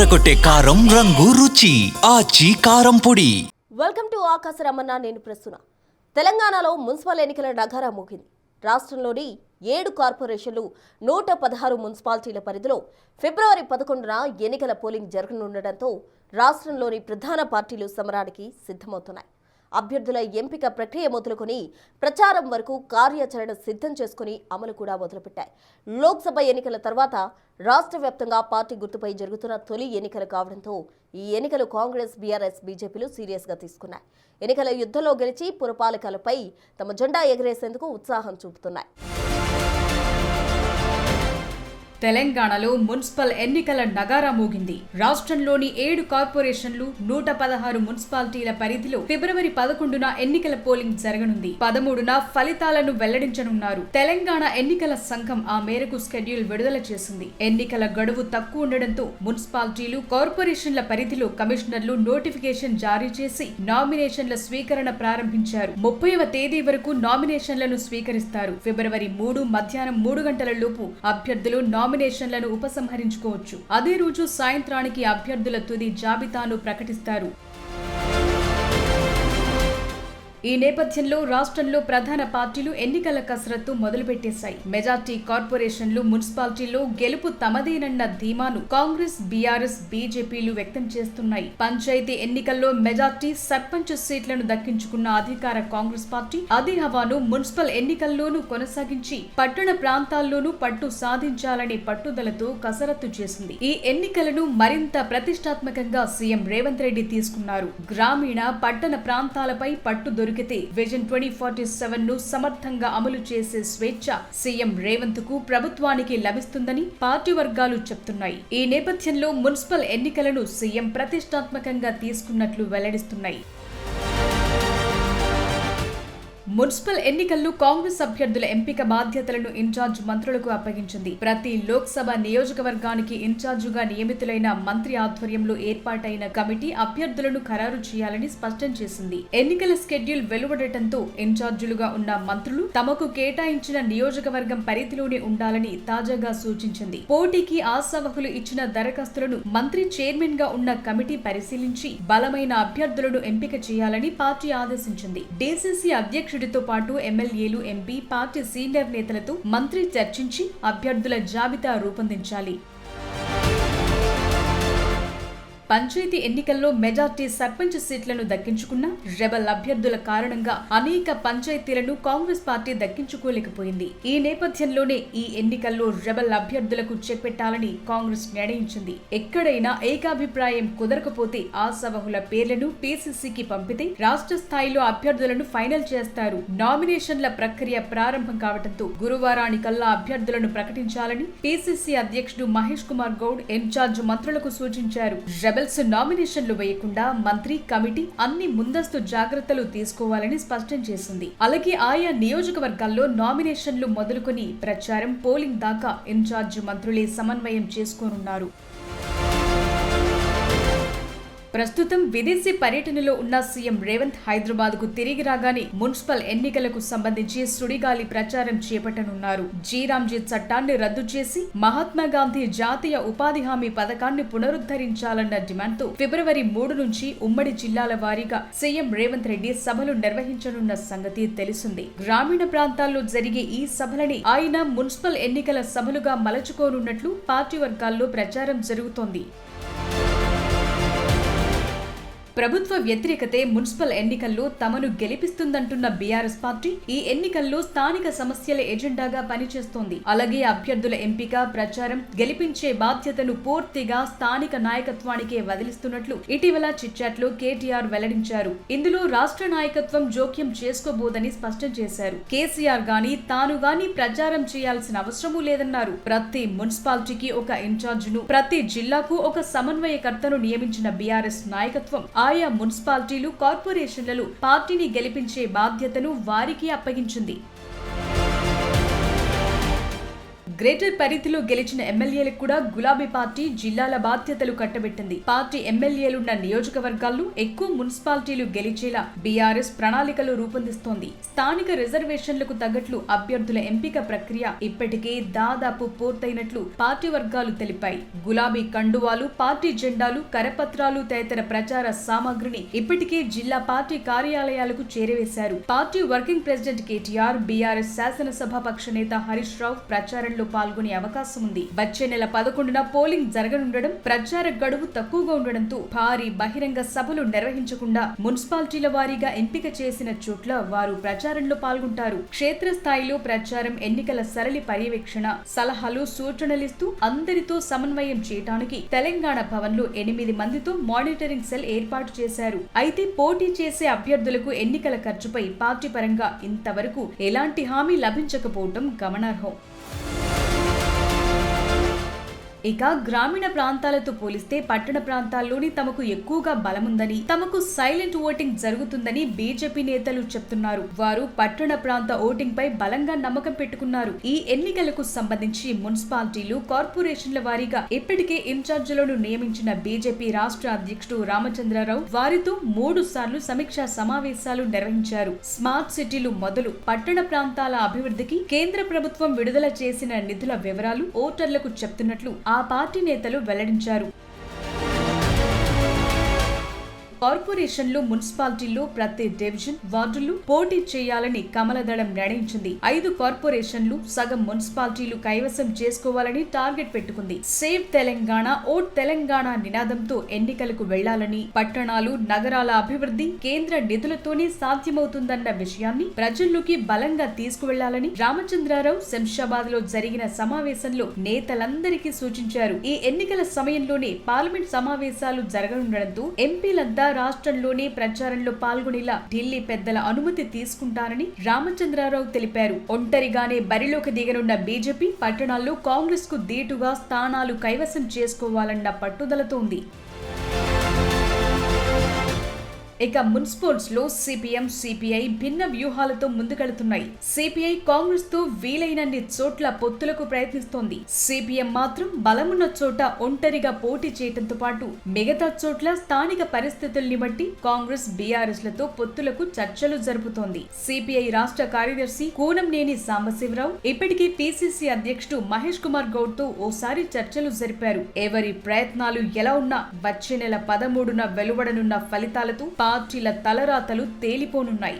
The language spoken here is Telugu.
అదరకొట్టే కారం రంగు రుచి ఆచి కారం పొడి. వెల్కమ్ టు ఆకాశ రమణ. నేను ప్రస్తుత తెలంగాణలో మున్సిపల్ ఎన్నికల నగారా మోగింది. రాష్ట్రంలోని 7 కార్పొరేషన్లు 116 మున్సిపాలిటీల పరిధిలో ఫిబ్రవరి 11న ఎన్నికల పోలింగ్ జరగనుండటంతో రాష్ట్రంలోని ప్రధాన పార్టీలు సమరానికి సిద్ధమవుతున్నాయి. అభ్యర్థుల ఎంపిక ప్రక్రియ మొదలుకొని ప్రచారం వరకు కార్యాచరణ సిద్ధం చేసుకుని అమలు కూడా మొదలుపెట్టాయి. లోక్సభ ఎన్నికల తర్వాత రాష్ట్ర వ్యాప్తంగా పార్టీ గుర్తుపై జరుగుతున్న తొలి ఎన్నికలు కావడంతో ఈ ఎన్నికలు కాంగ్రెస్, బీఆర్ఎస్, బీజేపీలు సీరియస్గా తీసుకున్నాయి. ఎన్నికల యుద్ధంలో గెలిచి పురపాలకలపై తమ జెండా ఎగరేసేందుకు ఉత్సాహం చూపుతున్నాయి. తెలంగాణలో మున్సిపల్ ఎన్నికల నగారా మోగింది. రాష్ట్రంలోని 7 కార్పొరేషన్లు 116 మున్సిపాలిటీల పరిధిలో ఫిబ్రవరి 11న ఎన్నికల పోలింగ్ జరగనుంది. 13న ఫలితాలను వెల్లడించనున్నారు. తెలంగాణ ఎన్నికల సంఘం ఆ మేరకు షెడ్యూల్ విడుదల చేసింది. ఎన్నికల గడువు తక్కువ ఉండడంతో మున్సిపాలిటీలు, కార్పొరేషన్ల పరిధిలో కమిషనర్లు నోటిఫికేషన్ జారీ చేసి నామినేషన్ల స్వీకరణ ప్రారంభించారు. 30వ తేదీ వరకు నామినేషన్లను స్వీకరిస్తారు. ఫిబ్రవరి 3 మధ్యాహ్నం 3 గంటల లోపు అభ్యర్థులు నామినేషన్లను ఉపసంహరించుకోవచ్చు. అదే రోజు సాయంత్రానికి అభ్యర్థుల తుది జాబితాను ప్రకటిస్తారు. ఈ నేపథ్యంలో రాష్ట్రంలో ప్రధాన పార్టీలు ఎన్నికల కసరత్తు మొదలుపెట్టేశాయి. మెజార్టీ కార్పొరేషన్లు, మున్సిపాలిటీల్లో గెలుపు తమదేనన్న ధీమాను కాంగ్రెస్, బీఆర్ఎస్, బీజేపీలు వ్యక్తం చేస్తున్నాయి. పంచాయతీ ఎన్నికల్లో మెజార్టీ, సర్పంచ్ సీట్లను దక్కించుకున్న అధికార కాంగ్రెస్ పార్టీ అదే హవాను మున్సిపల్ ఎన్నికల్లోనూ కొనసాగించి పట్టణ ప్రాంతాల్లోనూ పట్టు సాధించాలనే పట్టుదలతో కసరత్తు చేసింది. ఈ ఎన్నికలను మరింత ప్రతిష్టాత్మకంగా సీఎం రేవంత్ రెడ్డి తీసుకున్నారు. గ్రామీణ, పట్టణ ప్రాంతాలపై పట్టు విజన్ 2047 ను సమర్థంగా అమలు చేసే స్వేచ్ఛ సీఎం రేవంత్ కు, ప్రభుత్వానికి లభిస్తుందని పార్టీ వర్గాలు చెప్తున్నాయి. ఈ నేపథ్యంలో మున్సిపల్ ఎన్నికలను సీఎం ప్రతిష్టాత్మకంగా తీసుకున్నట్లు వెల్లడిస్తున్నాయి. మున్సిపల్ ఎన్నికల్లో కాంగ్రెస్ అభ్యర్థుల ఎంపిక బాధ్యతలను ఇన్ఛార్జ్ మంత్రులకు అప్పగించింది. ప్రతి లోక్సభ నియోజకవర్గానికి ఇన్ఛార్జుగా నియమితులైన మంత్రి ఆధ్వర్యంలో ఏర్పాటైన కమిటీ అభ్యర్థులను ఖరారు చేయాలని స్పష్టం చేసింది. ఎన్నికల షెడ్యూల్ వెలువడటంతో ఇన్ఛార్జులుగా ఉన్న మంత్రులు తమకు కేటాయించిన నియోజకవర్గం పరిధిలోనే ఉండాలని తాజాగా సూచించింది. పోటీకి ఆశావహులు ఇచ్చిన దరఖాస్తులను మంత్రి చైర్మన్ గా ఉన్న కమిటీ పరిశీలించి బలమైన అభ్యర్థులను ఎంపిక చేయాలని పార్టీ ఆదేశించింది. డీసీసీ అధ్యక్షుడు తో పాటు ఎమ్మెల్యేలు, ఎంపీ, పార్టీ సీనియర్ నేతలతో మంత్రి చర్చించి అభ్యర్థుల జాబితా రూపొందించాలి. పంచాయతీ ఎన్నికల్లో మెజార్టీ, సర్పంచ్ సీట్లను దక్కించుకున్న రెబల్ అభ్యర్థుల కారణంగా అనేక పంచాయతీలను కాంగ్రెస్ పార్టీ దక్కించుకోలేకపోయింది. ఈ నేపథ్యంలోనే ఈ ఎన్నికల్లో రెబల్ అభ్యర్థులకు చెక్ పెట్టాలని కాంగ్రెస్ నిర్ణయించింది. ఎక్కడైనా ఏకాభిప్రాయం కుదరకపోతే ఆశావహుల పేర్లను పీసీసీకి పంపితే రాష్ట్ర స్థాయిలో అభ్యర్థులను ఫైనల్ చేస్తారు. నామినేషన్ల ప్రక్రియ ప్రారంభం కావడంతో గురువారానికల్లా అభ్యర్థులను ప్రకటించాలని పీసీసీ అధ్యక్షుడు మహేష్ కుమార్ గౌడ్ ఇన్ఛార్జ్ మంత్రులకు సూచించారు. రెబెల్స్ నామినేషన్లు వేయకుండా మంత్రి, కమిటీ అన్ని ముందస్తు జాగ్రత్తలు తీసుకోవాలని స్పష్టం చేసింది. అలాగే ఆయా నియోజకవర్గాల్లో నామినేషన్లు మొదలుకొని ప్రచారం, పోలింగ్ దాకా ఇన్ఛార్జ్ మంత్రులే సమన్వయం చేసుకోనున్నారు. ప్రస్తుతం విదేశీ పర్యటనలో ఉన్న సీఎం రేవంత్ హైదరాబాద్ కు తిరిగి రాగానే మున్సిపల్ ఎన్నికలకు సంబంధించి సుడిగాలి ప్రచారం చేపట్టనున్నారు. జీరాంజీ చట్టాన్ని రద్దు చేసి మహాత్మా గాంధీ జాతీయ ఉపాధి హామీ పథకాన్ని పునరుద్ధరించాలన్న డిమాండ్తో ఫిబ్రవరి 3 నుంచి ఉమ్మడి జిల్లాల వారీగా సీఎం రేవంత్ రెడ్డి సభలు నిర్వహించనున్న సంగతి తెలిసిందే. గ్రామీణ ప్రాంతాల్లో జరిగే ఈ సభలని ఆయన మున్సిపల్ ఎన్నికల సభలుగా మలచుకోనున్నట్లు పార్టీ వర్గాల్లో ప్రచారం జరుగుతోంది. ప్రభుత్వ వ్యతిరేకతే మున్సిపల్ ఎన్నికల్లో తమను గెలిపిస్తుందంటున్న బీఆర్ఎస్ పార్టీ ఈ ఎన్నికల్లో స్థానిక సమస్యల ఎజెండాగా పనిచేస్తోంది. అలాగే అభ్యర్థుల ఎంపిక, ప్రచారం, గెలిపించే బాధ్యతను పూర్తిగా స్థానిక నాయకత్వానికే వదిలిస్తున్నట్లు ఇటీవల చిట్చాట్లో కేటీఆర్ వెల్లడించారు. ఇందులో రాష్ట్ర నాయకత్వం జోక్యం చేసుకోబోదని స్పష్టం చేశారు. కేసీఆర్ గాని, తాను గాని ప్రచారం చేయాల్సిన అవసరమూ లేదన్నారు. ప్రతి మున్సిపాలిటీకి ఒక ఇన్ఛార్జ్ను, ప్రతి జిల్లాకు ఒక సమన్వయకర్తను నియమించిన బీఆర్ఎస్ నాయకత్వం ఆయా మున్సిపాలిటీలు, కార్పొరేషన్లలో పార్టీని గెలిపించే బాధ్యతను వారికి అప్పగించింది. గ్రేటర్ పరిధిలో గెలిచిన ఎమ్మెల్యేలకు కూడా గులాబీ పార్టీ జిల్లాల బాధ్యతలు కట్టబెట్టింది. పార్టీ ఎమ్మెల్యేలున్న నియోజకవర్గాల్లో ఎక్కువ మున్సిపాలిటీలు గెలిచేలా బీఆర్ఎస్ ప్రణాళికలు రూపొందిస్తోంది. స్థానిక రిజర్వేషన్లకు తగ్గట్లు అభ్యర్థుల ఎంపిక ప్రక్రియ ఇప్పటికే దాదాపు పూర్తయినట్లు పార్టీ వర్గాలు తెలిపాయి. గులాబీ కండువాలు, పార్టీ జెండాలు, కరపత్రాలు తదితర ప్రచార సామాగ్రిని ఇప్పటికే జిల్లా పార్టీ కార్యాలయాలకు చేరవేశారు. Party working president KTR, BRS శాసనసభాపక్ష నేత హరీష్ రావు ప్రచారంలో పాల్గొనే అవకాశం ఉంది. వచ్చే నెల 11న పోలింగ్ జరగనుండడం, ప్రచార గడువు తక్కువగా ఉండడంతో భారీ బహిరంగ సభలు నిర్వహించకుండా మున్సిపాలిటీల వారీగా ఎంపిక చేసిన చోట్ల వారు ప్రచారంలో పాల్గొంటారు. క్షేత్రస్థాయిలో ప్రచారం, ఎన్నికల సరళి పర్యవేక్షణ, సలహాలు, సూచనలిస్తూ అందరితో సమన్వయం చేయడానికి తెలంగాణ భవన్లో 8 మందితో మానిటరింగ్ సెల్ ఏర్పాటు చేశారు. అయితే పోటీ చేసే అభ్యర్థులకు ఎన్నికల ఖర్చుపై పార్టీ పరంగా ఇంతవరకు ఎలాంటి హామీ లభించకపోవడం గమనార్హం. ఇక గ్రామీణ ప్రాంతాలతో పోలిస్తే పట్టణ ప్రాంతాల్లోని తమకు ఎక్కువగా బలముందని, తమకు సైలెంట్ ఓటింగ్ జరుగుతుందని బీజేపీ నేతలు చెప్తున్నారు. వారు పట్టణ ప్రాంత ఓటింగ్ పై బలంగా నమ్మకం పెట్టుకున్నారు. ఈ ఎన్నికలకు సంబంధించి మున్సిపాలిటీలు, కార్పొరేషన్ల వారీగా ఇప్పటికే ఇన్ఛార్జీలను నియమించిన బీజేపీ రాష్ట్ర అధ్యక్షుడు రామచంద్రరావు వారితో 3 సార్లు సమీక్షా సమావేశాలు నిర్వహించారు. స్మార్ట్ సిటీలు మొదలు పట్టణ ప్రాంతాల అభివృద్ధికి కేంద్ర ప్రభుత్వం విడుదల చేసిన నిధుల వివరాలు ఓటర్లకు చెప్తున్నట్లు ఆ పార్టీ నేతలు వెల్లడించారు. కార్పొరేషన్లు, మున్సిపాలిటీల్లో ప్రతి డివిజన్, వార్డులు పోటీ చేయాలని కమలదళం నిర్ణయించింది. 5 కార్పొరేషన్లు, సగం మున్సిపాలిటీలు కైవసం చేసుకోవాలని టార్గెట్ పెట్టుకుంది. సేవ్ తెలంగాణ, ఓట్ తెలంగాణ నినాదంతో ఎన్నికలకు వెళ్లాలని, పట్టణాలు, నగరాల అభివృద్ధి కేంద్ర నిధులతోనే సాధ్యమవుతుందన్న విషయాన్ని ప్రజల్లోకి బలంగా తీసుకువెళ్లాలని రామచంద్రరావు శంషాబాద్ లో జరిగిన సమావేశంలో నేతలందరికీ సూచించారు. ఈ ఎన్నికల సమయంలోనే పార్లమెంట్ సమావేశాలు జరగనుండడంతో ఎంపీలంతా రాష్ట్రంలోనే ప్రచారంలో పాల్గొనేలా ఢిల్లీ పెద్దల అనుమతి తీసుకుంటారని రామచంద్రరావు తెలిపారు. ఒంటరిగానే బరిలోకి దిగనున్న బీజేపీ పట్టణాల్లో కాంగ్రెస్ కు దీటుగా స్థానాలు కైవసం చేసుకోవాలన్న పట్టుదలతో ఉంది. ఇక మున్సిపల్స్ లో సిపిఎం, సిపిఐ భిన్న వ్యూహాలతో ముందుకెళ్తున్నాయి. సిపిఐ కాంగ్రెస్ తో వీలైనన్ని చోట్ల పొత్తులకు ప్రయత్నిస్తోంది. సిపిఎం మాత్రం బలమున్న చోట ఒంటరిగా పోటీ చేయడంతో పాటు మిగతా చోట్ల స్థానిక పరిస్థితుల్ని బట్టి కాంగ్రెస్, బీఆర్ఎస్ లతో పొత్తులకు చర్చలు జరుపుతోంది. సిపిఐ రాష్ట్ర కార్యదర్శి కూనంనేని సాంబశివరావు ఇప్పటికే పిసిసి అధ్యక్షుడు మహేష్ కుమార్ గౌడ్ తో ఓసారి చర్చలు జరిపారు. ఎవరి ప్రయత్నాలు ఎలా ఉన్నా వచ్చే నెల 13న వెలువడనున్న ఫలితాలతో పార్టీల తలరాతలు తేలిపోనున్నాయి.